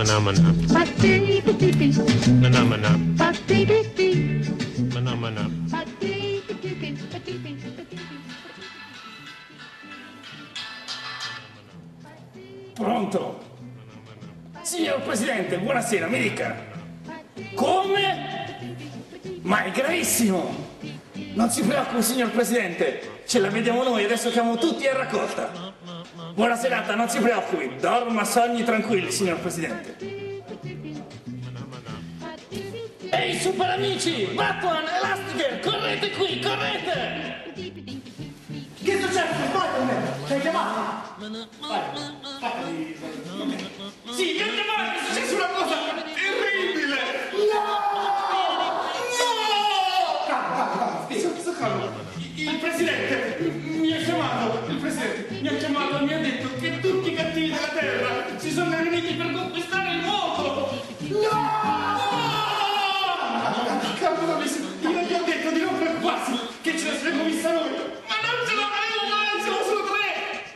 Mana mana. Mana mana. Mana mana. Pronto? Signor Presidente, buonasera, mi dica. Come? Ma è gravissimo! Non si preoccupi, signor Presidente, ce la vediamo noi, adesso chiamo tutti a raccolta. Buona serata, non si preoccupi, dorma sogni tranquilli, signor Presidente. Ehi, super amici! Batman, Elastigirl, correte qui, correte! Che è successo? Spider-Man! Ci hai chiamato? Sì, mi ha chiamato, è successa una cosa terribile! Calma, sto calmo. Il Presidente mi ha chiamato, e mi ha detto che tutti i cattivi della Terra si sono riuniti per conquistare il mondo! Calma, io gli ho detto di non preoccuparsi, che ce la saremmo vista noi! Ma non ce la faremo mai, siamo solo tre!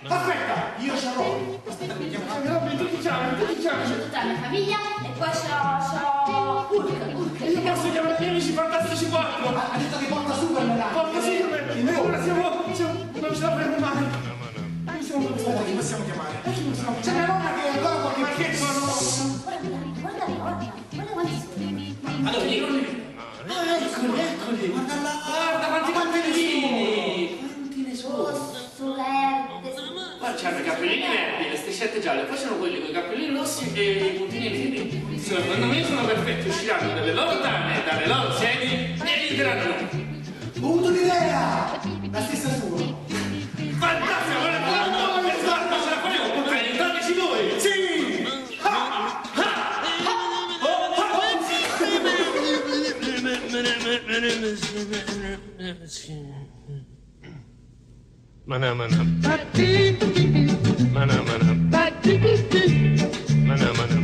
Aspetta, io ce l'ho. Aspetta, mi chiamo. Robby, tu diciamo. C'è tutta la mia famiglia e poi c'ho Hulk. Io posso chiamare gli amici fantastici 4! Ha detto che porta Superman. Porca Superman! E ora non ce la faremo mai! Aspetta, chi possiamo chiamare? C'è mia nonna che è ancora qualche... Ma che sono? Guarda quanti sono. Allora, io non li... Eccoli! Guarda là! Guarda quanti cappellini! Quanti ne sono? Rosso, verde. Qua c'hanno i cappellini verdi, le striscette gialle, poi c'hanno quelli con i cappellini rossi e i puntini neri. Secondo me sono perfetti, usciranno dalle loro tane, dalle loro sedi e aiuteranno. Ho avuto un'idea! La stessa sua. Fantastico, guarda, ce la faremo! Aiutateci voi! Sì! Mana mana. Mana mana. Mana mana.